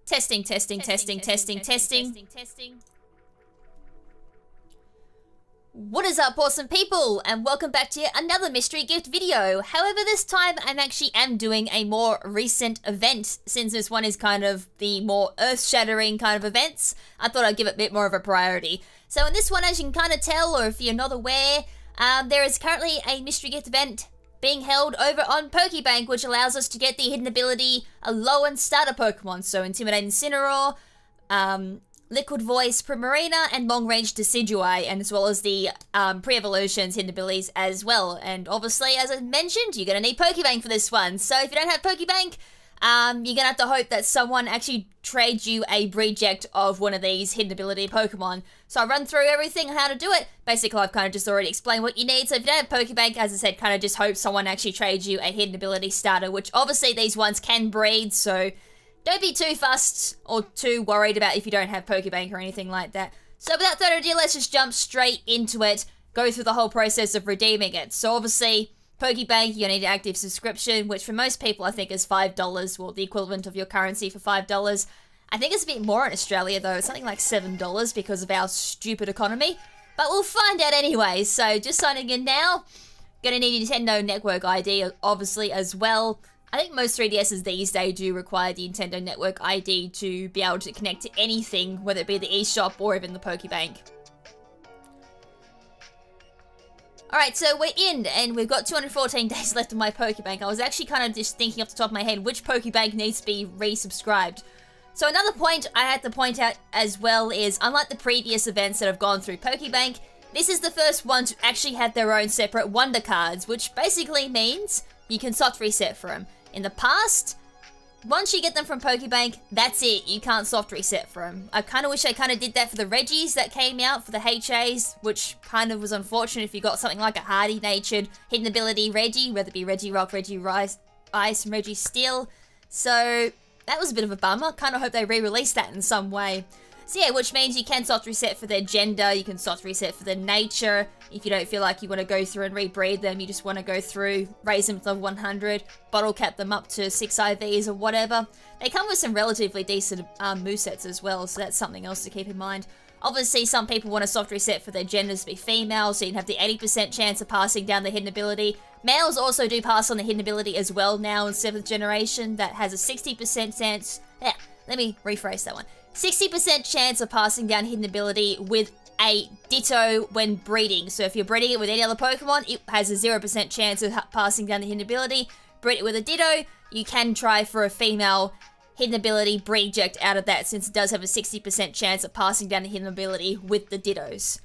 Testing. What is up, awesome people, and welcome back to yet another mystery gift video. However, this time I'm actually doing a more recent event, since this one is kind of the more earth-shattering kind of events. I thought I'd give it a bit more of a priority. So in this one, as you can kind of tell, or if you're not aware, there is currently a mystery gift event being held over on PokeBank, which allows us to get the hidden ability Alolan starter Pokemon. So Intimidate Incineroar, Liquid Voice Primarina, and Long Range Decidueye, and as well as the pre-evolutions hidden abilities as well. And obviously, as I mentioned, you're going to need PokeBank for this one. So if you don't have PokeBank, you're going to have to hope that someone actually trades you a reject of one of these hidden ability Pokemon. So I'll run through everything on how to do it. Basically, I've kind of just already explained what you need. So if you don't have PokeBank, as I said, kind of just hope someone actually trades you a hidden ability starter, which obviously these ones can breed, so don't be too fussed or too worried about if you don't have PokeBank or anything like that. So without further ado, let's just jump straight into it, go through the whole process of redeeming it. So obviously, PokeBank, you're going to need an active subscription, which for most people I think is $5, well, the equivalent of your currency for $5. I think it's a bit more in Australia though, it's something like $7 because of our stupid economy. But we'll find out anyway, so just signing in now. Gonna need a Nintendo Network ID, obviously, as well. I think most 3DSs these days do require the Nintendo Network ID to be able to connect to anything, whether it be the eShop or even the PokeBank. Alright, so we're in, and we've got 214 days left of my PokeBank. I was actually kind of just thinking off the top of my head which PokeBank needs to be resubscribed. So another point I had to point out as well is, unlike the previous events that have gone through PokeBank, this is the first one to actually have their own separate Wonder Cards, which basically means you can soft reset for them. In the past, once you get them from PokeBank, that's it. You can't soft reset for them. I kind of wish I kind of did that for the Reggies that came out, for the HAs, which kind of was unfortunate if you got something like a hardy-natured hidden ability Reggie, whether it be Regirock, Regice, Ice, and Registeel. So that was a bit of a bummer. Kind of hope they re-release that in some way. So yeah, which means you can soft reset for their gender, you can soft reset for their nature. If you don't feel like you want to go through and rebreed them, you just want to go through, raise them to level 100, bottle cap them up to 6 IVs or whatever. They come with some relatively decent movesets as well, so that's something else to keep in mind. Obviously, some people want to soft reset for their genders to be female, so you can have the 80% chance of passing down the hidden ability. Males also do pass on the hidden ability as well now in 7th generation. That has a 60% chance. Yeah, let me rephrase that one. 60% chance of passing down hidden ability with a Ditto when breeding. So if you're breeding it with any other Pokemon, it has a 0% chance of passing down the hidden ability. Breed it with a Ditto, you can try for a female hidden ability reject out of that, since it does have a 60% chance of passing down the hidden ability with the Dittos.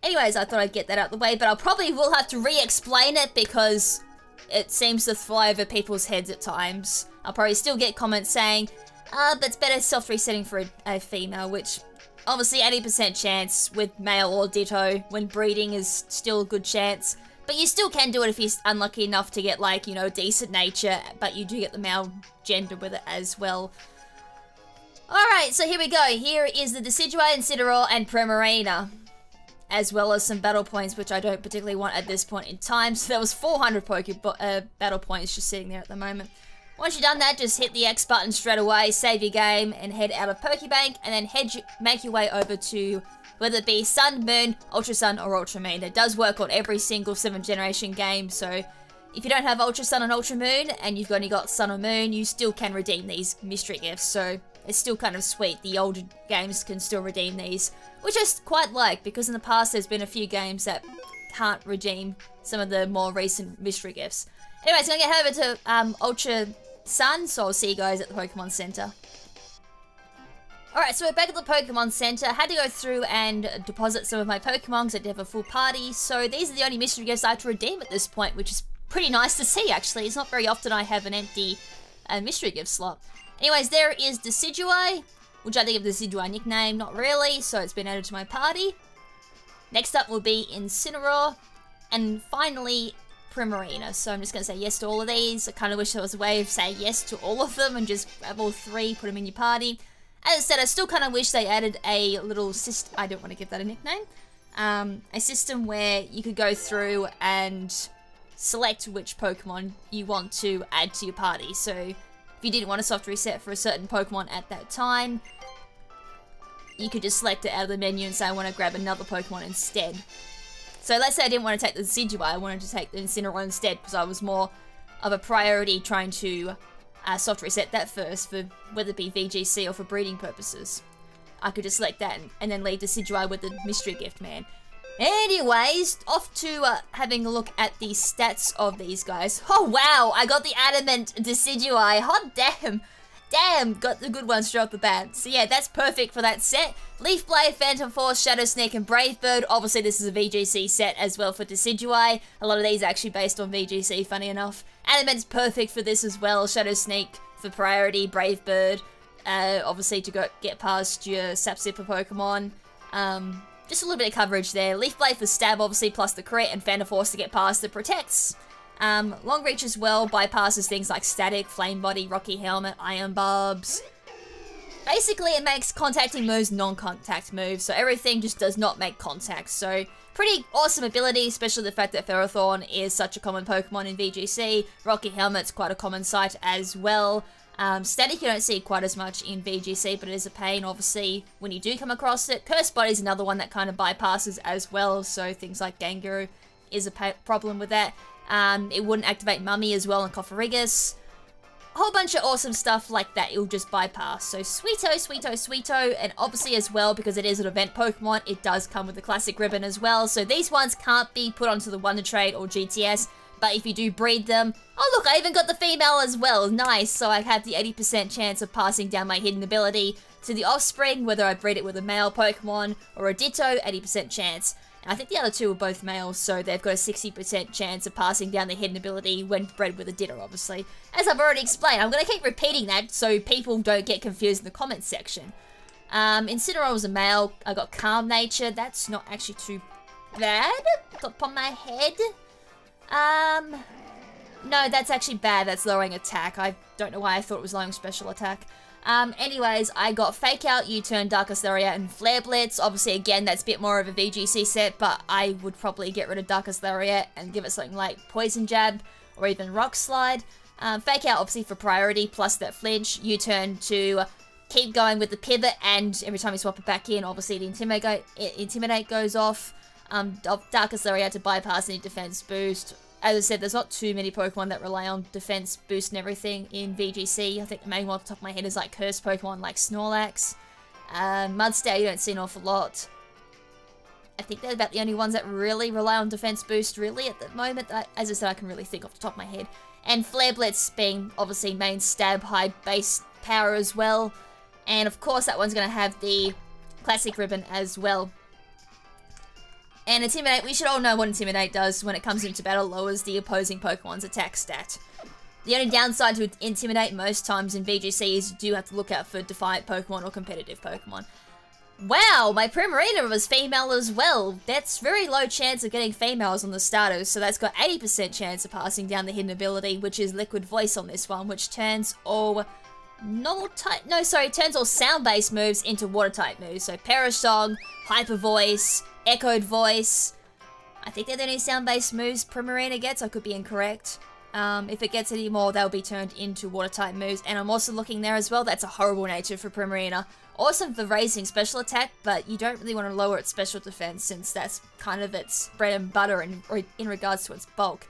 Anyways, I thought I'd get that out of the way, but I'll probably will have to re-explain it because it seems to fly over people's heads at times. I'll probably still get comments saying, but it's better self-resetting for a female, which obviously 80% chance with male or Ditto when breeding is still a good chance. But you still can do it if you're unlucky enough to get, like, you know, decent nature, but you do get the male gender with it as well. Alright, so here we go. Here is the Decidueye, Incineroar, and Primarina, as well as some battle points, which I don't particularly want at this point in time. So there was 400 battle points just sitting there at the moment. Once you've done that, just hit the X button straight away, save your game, and head out of PokeBank, and then make your way over to whether it be Sun, Moon, Ultra Sun, or Ultra Moon. It does work on every single 7th generation game, so if you don't have Ultra Sun and Ultra Moon, and you've only got Sun or Moon, you still can redeem these mystery gifts, so it's still kind of sweet. The older games can still redeem these, which I quite like, because in the past there's been a few games that can't redeem some of the more recent mystery gifts. Anyways, I'm going to get over to Ultra Sun, so I'll see you guys at the Pokemon Center. Alright, so we're back at the Pokemon Center. I had to go through and deposit some of my Pokemon because I did have a full party, so these are the only mystery gifts I have to redeem at this point, which is pretty nice to see, actually. It's not very often I have an empty mystery gift slot. Anyways, there is Decidueye, which I think of the Decidueye nickname, not really, so it's been added to my party. Next up will be Incineroar, and finally Primarina. So I'm just going to say yes to all of these. I kind of wish there was a way of saying yes to all of them and just grab all 3, put them in your party. As I said, I still kind of wish they added a little system. I don't want to give that a nickname. A system where you could go through and select which Pokemon you want to add to your party. So If you didn't want a soft reset for a certain Pokemon at that time, you could just select it out of the menu and say, I want to grab another Pokemon instead. So let's say I didn't want to take the Decidueye, I wanted to take the Incineroar instead, because I was more of a priority trying to soft reset that first, for whether it be VGC or for breeding purposes. I could just select that and then leave Decidueye with the Mystery Gift Man. Anyways, off to having a look at the stats of these guys. Oh wow, I got the Adamant Decidueye. Hot damn. Damn, got the good one straight off the bat. So yeah, that's perfect for that set. Leaf Blade, Phantom Force, Shadow Sneak, and Brave Bird. Obviously, this is a VGC set as well for Decidueye. A lot of these are actually based on VGC, funny enough. Adamant's perfect for this as well. Shadow Sneak for priority, Brave Bird, obviously to get past your Sap Sipper Pokemon. Just a little bit of coverage there. Leaf Blade for stab, obviously, plus the crit, and Phantom Force to get past the protects. Long Reach as well bypasses things like Static, Flame Body, Rocky Helmet, Iron Barbs. Basically, it makes contacting moves non-contact moves, so everything just does not make contact. So, pretty awesome ability, especially the fact that Ferrothorn is such a common Pokemon in VGC. Rocky Helmet's quite a common sight as well. Static you don't see quite as much in VGC, but it is a pain, obviously, when you do come across it. Curse Body's another one that kind of bypasses as well, so things like Gengar is a problem with that. It wouldn't activate Mummy as well in Cofferigus. A whole bunch of awesome stuff like that it'll just bypass. So Sweeto, and obviously as well, because it is an event Pokemon, it does come with the classic ribbon as well. So these ones can't be put onto the Wonder Trade or GTS, but if you do breed them... Oh look, I even got the female as well, nice. So I have the 80% chance of passing down my hidden ability to the offspring, whether I breed it with a male Pokemon or a Ditto, 80% chance. And I think the other two are both males, so they've got a 60% chance of passing down the hidden ability when bred with a Ditto, obviously. As I've already explained, I'm going to keep repeating that so people don't get confused in the comments section. Incineroar was a male. I got Calm Nature. That's not actually too bad. Top of my head. No, that's actually bad. That's lowering attack. I don't know why I thought it was lowering special attack. Anyways, I got Fake Out, U-Turn, Darkest Lariat, and Flare Blitz. Obviously, again, that's a bit more of a VGC set, but I would probably get rid of Darkest Lariat and give it something like Poison Jab or even Rock Slide. Fake Out, obviously, for priority, plus that Flinch. U-Turn to keep going with the Pivot, and every time you swap it back in, obviously, the Intimidate goes off. Darkest Lariat to bypass any defense boost. As I said, there's not too many Pokemon that rely on defense boost and everything in VGC. I think the main one off the top of my head is like Cursed Pokemon like Snorlax. Mudstay, you don't see an awful lot. I think they're about the only ones that really rely on defense boost really at the moment. As I said, I can really think off the top of my head. And Flare Blitz being obviously main stab, high base power as well. And of course that one's going to have the classic ribbon as well. And Intimidate, we should all know what Intimidate does when it comes into battle, lowers the opposing Pokemon's attack stat. The only downside to Intimidate most times in VGC is you do have to look out for Defiant Pokemon or competitive Pokemon. Wow, my Primarina was female as well. That's very low chance of getting females on the starters, so that's got 80% chance of passing down the hidden ability, which is Liquid Voice on this one, which turns all turns all sound-based moves into water-type moves. So Perish Song, Hyper Voice, Echoed Voice. I think they're the only sound-based moves Primarina gets. I could be incorrect. If it gets any more, they'll be turned into water-type moves. And I'm also looking there as well. That's a horrible nature for Primarina. Awesome for raising special attack, but you don't really want to lower its special defense since that's kind of its bread and butter in regards to its bulk.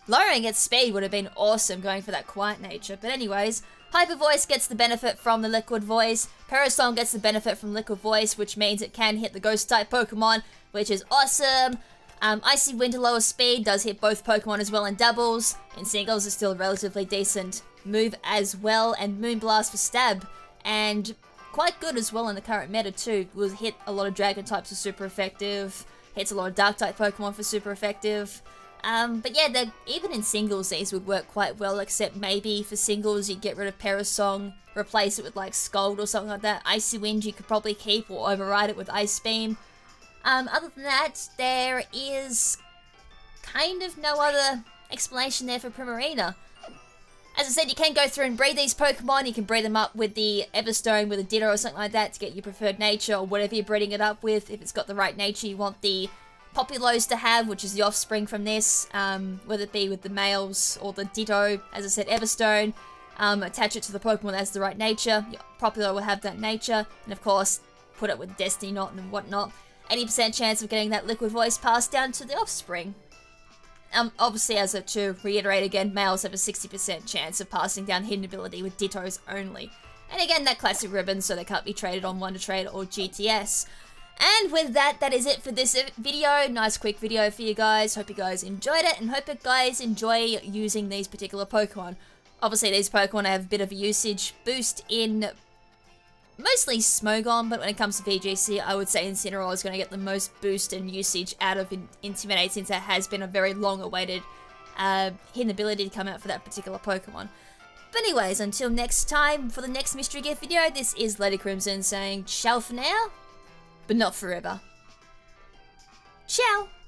Lowering its speed would have been awesome going for that quiet nature. But anyways, Hyper Voice gets the benefit from the Liquid Voice. Parasong gets the benefit from Liquid Voice, which means it can hit the Ghost-type Pokemon, which is awesome. Icy Wind to lower speed does hit both Pokemon as well in doubles. In singles, it's still a relatively decent move as well. And Moonblast for stab. And quite good as well in the current meta too. Will hit a lot of Dragon types for super effective. Hits a lot of Dark-type Pokemon for super effective. But yeah, even in singles, these would work quite well, except maybe for singles, you get rid of Parasong, replace it with like Scald or something like that. Icy Wind you could probably keep or override it with Ice Beam. Other than that, there is kind of no other explanation there for Primarina. As I said, you can go through and breed these Pokemon. You can breed them up with the Everstone, with a Ditto or something like that to get your preferred nature or whatever you're breeding it up with. If it's got the right nature you want the Populos to have, which is the offspring from this, whether it be with the males or the Ditto, as I said, Everstone. attach it to the Pokemon that has the right nature. Your Popular will have that nature, and of course, put it with Destiny Knot and whatnot. 80% chance of getting that Liquid Voice passed down to the offspring. Obviously, to reiterate again, males have a 60% chance of passing down Hidden Ability with Dittos only. And again, that classic ribbon, so they can't be traded on Wonder Trade or GTS. And with that, that is it for this video. Nice quick video for you guys. Hope you guys enjoyed it, and hope you guys enjoy using these particular Pokemon. Obviously, these Pokemon have a bit of a usage boost in mostly Smogon, but when it comes to VGC, I would say Incineroar is going to get the most boost and usage out of Intimidate, since it has been a very long-awaited hidden ability to come out for that particular Pokemon. But anyways, until next time, for the next mystery gift video, this is Lady KrimZen saying ciao for now, but not forever. Ciao!